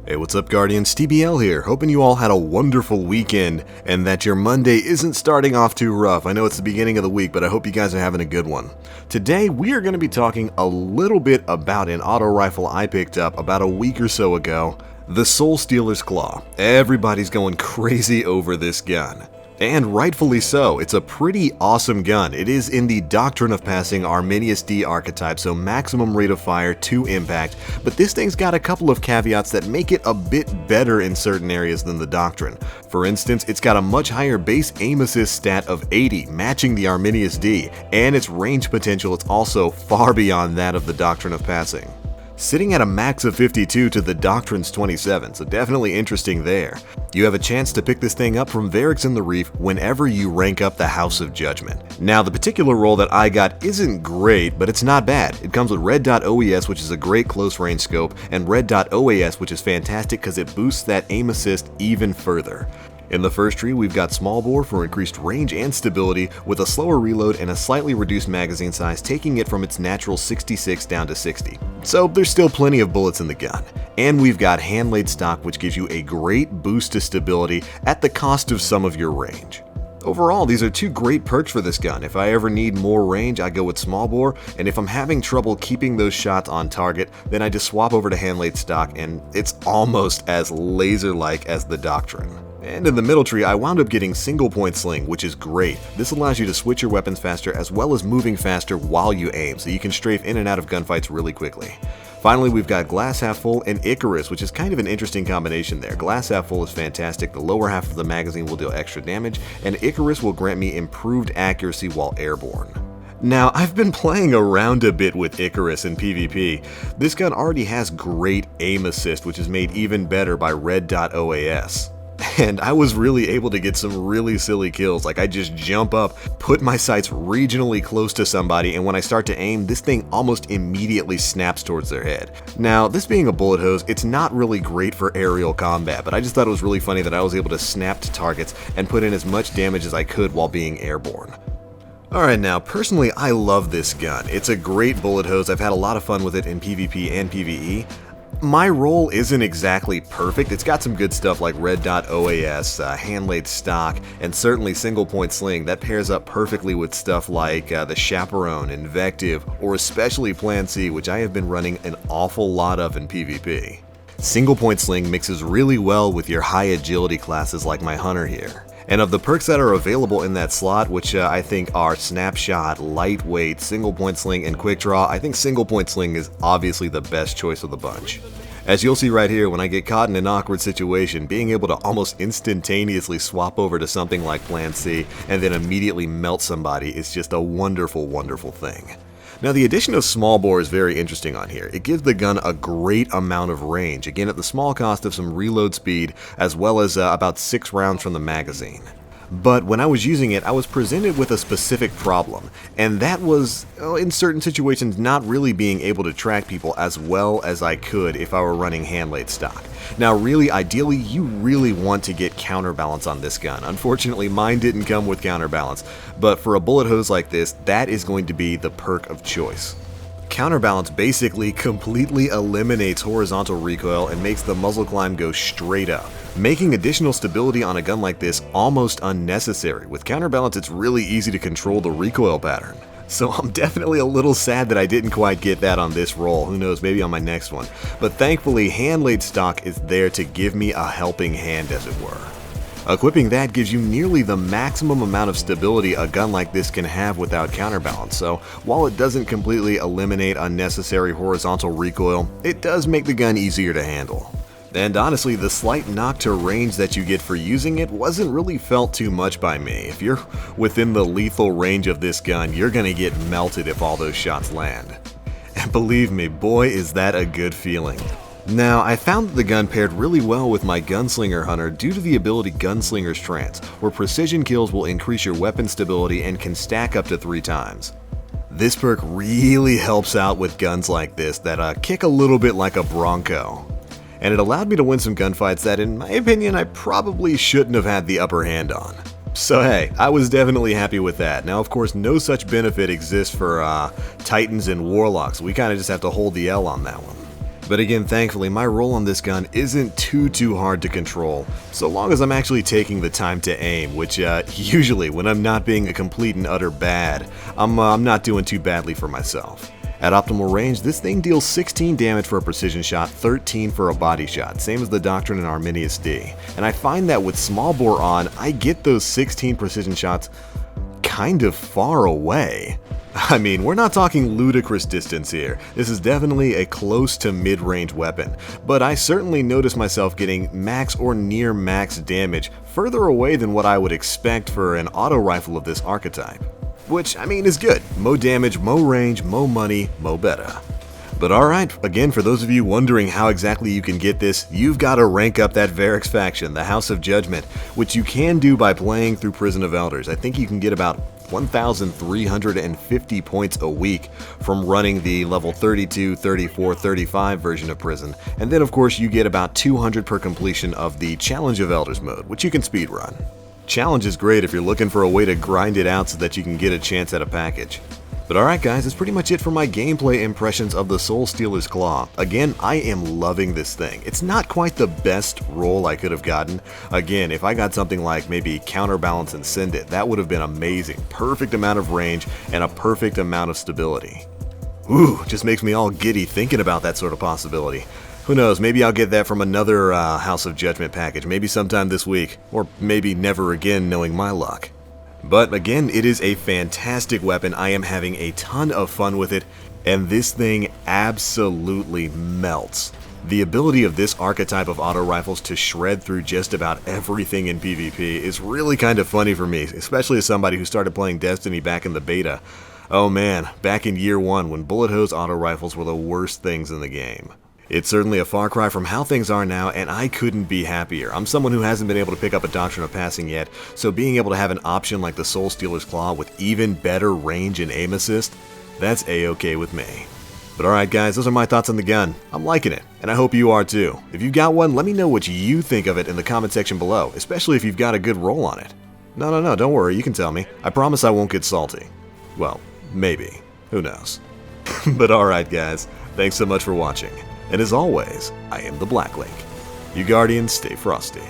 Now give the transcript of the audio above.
Hey, what's up, Guardians? TBL here, hoping you all had a wonderful weekend and that your Monday isn't starting off too rough. I know it's the beginning of the week, but I hope you guys are having a good one. Today, we are going to be talking a little bit about an auto rifle I picked up about a week or so ago, the Soulstealer's Claw. Everybody's going crazy over this gun. And rightfully so. It's a pretty awesome gun. It is in the Doctrine of Passing Arminius-D archetype, so maximum rate of fire to impact, but this thing's got a couple of caveats that make it a bit better in certain areas than the Doctrine. For instance, it's got a much higher base aim assist stat of 80, matching the Arminius-D, and its range potential is also far beyond that of the Doctrine of Passing. Sitting at a max of 52 to the Doctrine's 27, so definitely interesting there. You have a chance to pick this thing up from Varix in the Reef whenever you rank up the House of Judgment. Now, the particular roll that I got isn't great, but it's not bad. It comes with Red.OES, which is a great close range scope, and Red.OAS, which is fantastic because it boosts that aim assist even further. In the first tree, we've got small bore for increased range and stability with a slower reload and a slightly reduced magazine size, taking it from its natural 66 down to 60. So there's still plenty of bullets in the gun. And we've got hand-laid stock, which gives you a great boost to stability at the cost of some of your range. Overall, these are two great perks for this gun. If I ever need more range, I go with small bore, and if I'm having trouble keeping those shots on target, then I just swap over to hand-laid stock, and it's almost as laser-like as the Doctrine. And in the middle tree, I wound up getting single point sling, which is great. This allows you to switch your weapons faster as well as moving faster while you aim, so you can strafe in and out of gunfights really quickly. Finally, we've got glass half full and Icarus, which is kind of an interesting combination there. Glass half full is fantastic, the lower half of the magazine will deal extra damage, and Icarus will grant me improved accuracy while airborne. Now, I've been playing around a bit with Icarus in PvP. This gun already has great aim assist, which is made even better by Red.OAS. And I was really able to get some really silly kills, like I just jump up, put my sights regionally close to somebody, and when I start to aim, this thing almost immediately snaps towards their head. Now, this being a bullet hose, it's not really great for aerial combat, but I just thought it was really funny that I was able to snap to targets and put in as much damage as I could while being airborne. Alright, now, personally, I love this gun. It's a great bullet hose. I've had a lot of fun with it in PvP and PvE. My roll isn't exactly perfect. It's got some good stuff like Red.OAS, hand-laid stock, and certainly single point sling. That pairs up perfectly with stuff like the Chaperone, Invective, or especially Plan C, which I have been running an awful lot of in PvP. Single point sling mixes really well with your high agility classes like my Hunter here. And of the perks that are available in that slot, which I think are Snapshot, Lightweight, Single Point Sling, and Quick Draw, I think Single Point Sling is obviously the best choice of the bunch. As you'll see right here, when I get caught in an awkward situation, being able to almost instantaneously swap over to something like Plan C and then immediately melt somebody is just a wonderful, wonderful thing. Now, the addition of small bore is very interesting on here. It gives the gun a great amount of range, again at the small cost of some reload speed, as well as about 6 rounds from the magazine. But when I was using it, I was presented with a specific problem, and that was, in certain situations, not really being able to track people as well as I could if I were running hand-laid stock. Now, really, ideally, you really want to get counterbalance on this gun. Unfortunately, mine didn't come with counterbalance, but for a bullet hose like this, that is going to be the perk of choice. Counterbalance basically completely eliminates horizontal recoil and makes the muzzle climb go straight up, making additional stability on a gun like this almost unnecessary. With counterbalance, it's really easy to control the recoil pattern. So I'm definitely a little sad that I didn't quite get that on this roll. Who knows, maybe on my next one. But thankfully, hand-laid stock is there to give me a helping hand, as it were. Equipping that gives you nearly the maximum amount of stability a gun like this can have without counterbalance, so while it doesn't completely eliminate unnecessary horizontal recoil, it does make the gun easier to handle. And honestly, the slight knock to range that you get for using it wasn't really felt too much by me. If you're within the lethal range of this gun, you're gonna get melted if all those shots land. And believe me, boy is that a good feeling. Now, I found that the gun paired really well with my Gunslinger Hunter due to the ability Gunslinger's Trance, where precision kills will increase your weapon stability and can stack up to 3 times. This perk really helps out with guns like this that kick a little bit like a Bronco. And it allowed me to win some gunfights that, in my opinion, I probably shouldn't have had the upper hand on. So hey, I was definitely happy with that. Now, of course, no such benefit exists for Titans and Warlocks. We kind of just have to hold the L on that one. But again, thankfully, my roll on this gun isn't too hard to control, so long as I'm actually taking the time to aim, which usually, when I'm not being a complete and utter bad, I'm not doing too badly for myself. At optimal range, this thing deals 16 damage for a precision shot, 13 for a body shot, same as the Doctrine and Arminius-D. And I find that with small bore on, I get those 16 precision shots kind of far away. I mean, we're not talking ludicrous distance here. This is definitely a close to mid-range weapon, but I certainly notice myself getting max or near max damage further away than what I would expect for an auto rifle of this archetype. Which, I mean, is good. Mo damage, mo range, mo money, mo better. But alright, again, for those of you wondering how exactly you can get this, you've got to rank up that Varix faction, the House of Judgment, which you can do by playing through Prison of Elders. I think you can get about 1,350 points a week from running the level 32, 34, 35 version of Prison, and then of course you get about 200 per completion of the Challenge of Elders mode, which you can speedrun. Challenge is great if you're looking for a way to grind it out so that you can get a chance at a package. But alright guys, that's pretty much it for my gameplay impressions of the Soulstealer's Claw. Again, I am loving this thing. It's not quite the best roll I could have gotten. Again, if I got something like maybe Counterbalance and Send It, that would have been amazing. Perfect amount of range and a perfect amount of stability. Ooh, just makes me all giddy thinking about that sort of possibility. Who knows, maybe I'll get that from another House of Judgment package, maybe sometime this week, or maybe never again knowing my luck. But again, it is a fantastic weapon. I am having a ton of fun with it, and this thing absolutely melts. The ability of this archetype of auto rifles to shred through just about everything in PvP is really kind of funny for me, especially as somebody who started playing Destiny back in the beta. Oh man, back in year one when bullet hose auto rifles were the worst things in the game. It's certainly a far cry from how things are now, and I couldn't be happier. I'm someone who hasn't been able to pick up a Doctrine of Passing yet, so being able to have an option like the Soulstealer's Claw with even better range and aim assist, that's a-okay with me. But alright guys, those are my thoughts on the gun. I'm liking it, and I hope you are too. If you've got one, let me know what you think of it in the comment section below, especially if you've got a good roll on it. No, don't worry, you can tell me. I promise I won't get salty. Well, maybe. Who knows? But alright guys, thanks so much for watching. And as always, I am the Black Link. You Guardians, stay frosty.